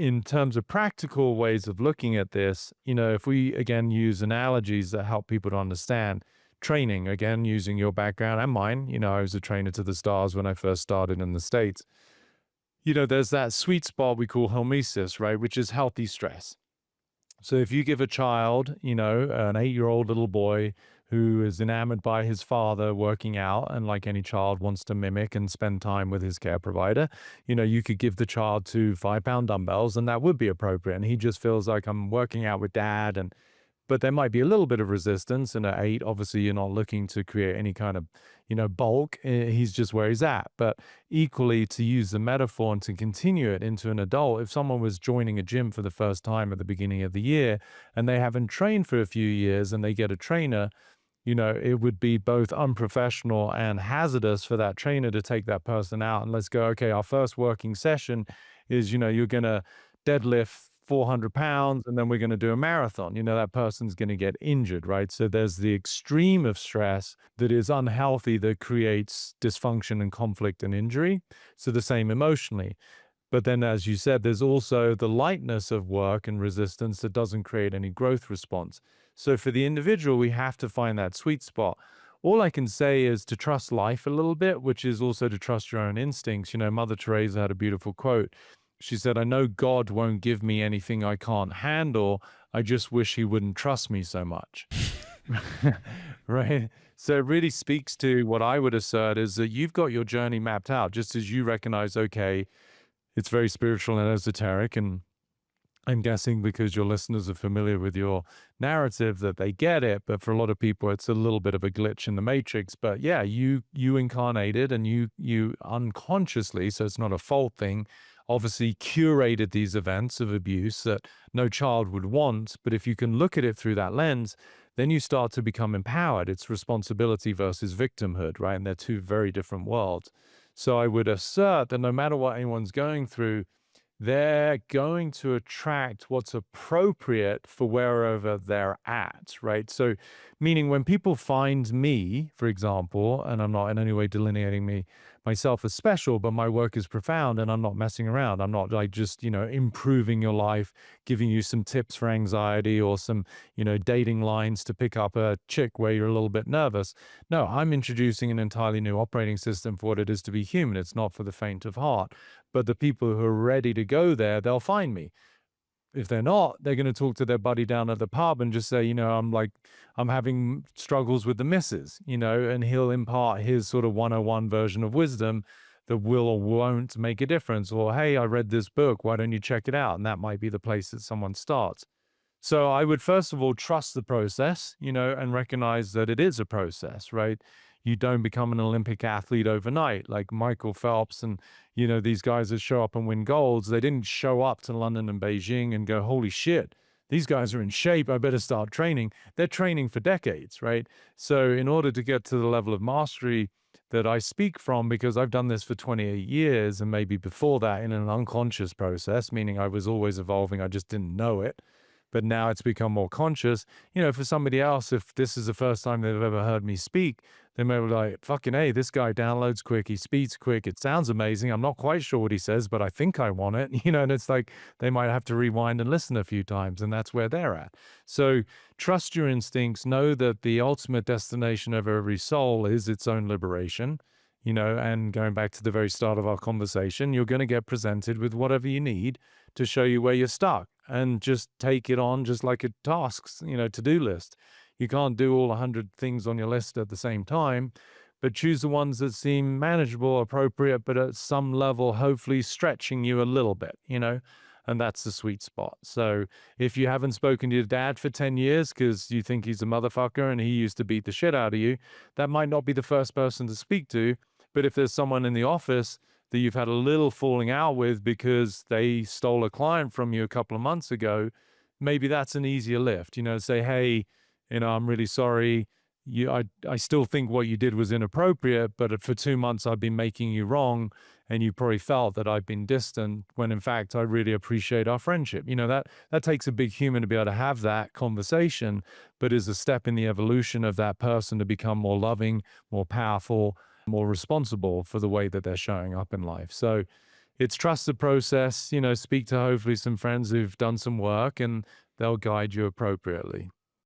in terms of practical ways of looking at this, if we again use analogies that help people to understand training, again, using your background and mine, I was a trainer to the stars when I first started in the States. There's that sweet spot we call hormesis, right? Which is healthy stress. So if you give a child, an 8-year-old little boy who is enamored by his father working out and like any child wants to mimic and spend time with his care provider, you could give the child 2 5-pound dumbbells and that would be appropriate. And he just feels like I'm working out with dad but there might be a little bit of resistance. And at 8, obviously, you're not looking to create any kind of, bulk. He's just where he's at. But equally, to use the metaphor and to continue it into an adult, if someone was joining a gym for the first time at the beginning of the year and they haven't trained for a few years and they get a trainer, it would be both unprofessional and hazardous for that trainer to take that person out and let's go, okay, our first working session is, you're going to deadlift 400 pounds and then we're going to do a marathon. That person's going to get injured, right? So there's the extreme of stress that is unhealthy that creates dysfunction and conflict and injury. So the same emotionally. But then, as you said, there's also the lightness of work and resistance that doesn't create any growth response. So for the individual, we have to find that sweet spot. All I can say is to trust life a little bit, which is also to trust your own instincts. Mother Teresa had a beautiful quote. She said, I know God won't give me anything I can't handle. I just wish he wouldn't trust me so much. Right. So it really speaks to what I would assert is that you've got your journey mapped out, just as you recognize, okay, it's very spiritual and esoteric. And I'm guessing because your listeners are familiar with your narrative that they get it. But for a lot of people, it's a little bit of a glitch in the matrix. But yeah, you incarnated and you unconsciously, so it's not a fault thing, obviously curated these events of abuse that no child would want. But if you can look at it through that lens, then you start to become empowered. It's responsibility versus victimhood, right? And they're two very different worlds. So I would assert that no matter what anyone's going through, they're going to attract what's appropriate for wherever they're at, right? So meaning when people find me, for example, and I'm not in any way delineating myself as special, but my work is profound and I'm not messing around. I'm not like just, improving your life, giving you some tips for anxiety or some, dating lines to pick up a chick where you're a little bit nervous. No, I'm introducing an entirely new operating system for what it is to be human. It's not for the faint of heart. But the people who are ready to go there, they'll find me. If they're not, they're going to talk to their buddy down at the pub and just say, I'm having struggles with the missus, and he'll impart his sort of 101 version of wisdom that will or won't make a difference. Or, hey, I read this book, why don't you check it out? And that might be the place that someone starts. So I would first of all trust the process, and recognize that it is a process, right? You don't become an Olympic athlete overnight, like Michael Phelps and, these guys that show up and win golds. They didn't show up to London and Beijing and go, holy shit, these guys are in shape. I better start training. They're training for decades, right? So in order to get to the level of mastery that I speak from, because I've done this for 28 years and maybe before that in an unconscious process, meaning I was always evolving. I just didn't know it. But now it's become more conscious. For somebody else, if this is the first time they've ever heard me speak, they may be like, fucking hey, this guy downloads quick, he speeds quick, it sounds amazing. I'm not quite sure what he says, but I think I want it. And it's like they might have to rewind and listen a few times, and that's where they're at. So trust your instincts, know that the ultimate destination of every soul is its own liberation. And going back to the very start of our conversation, you're going to get presented with whatever you need to show you where you're stuck and just take it on just like a tasks, to-do list. You can't do all 100 things on your list at the same time, but choose the ones that seem manageable, appropriate, but at some level, hopefully stretching you a little bit, and that's the sweet spot. So if you haven't spoken to your dad for 10 years because you think he's a motherfucker and he used to beat the shit out of you, that might not be the first person to speak to. But if there's someone in the office that you've had a little falling out with because they stole a client from you a couple of months ago, maybe that's an easier lift, say, hey, I'm really sorry. I still think what you did was inappropriate, but for 2 months I've been making you wrong and you probably felt that I've been distant when in fact I really appreciate our friendship. That takes a big human to be able to have that conversation, but is a step in the evolution of that person to become more loving, more powerful, more responsible for the way that they're showing up in life. So it's trust the process, speak to hopefully some friends who've done some work and they'll guide you appropriately.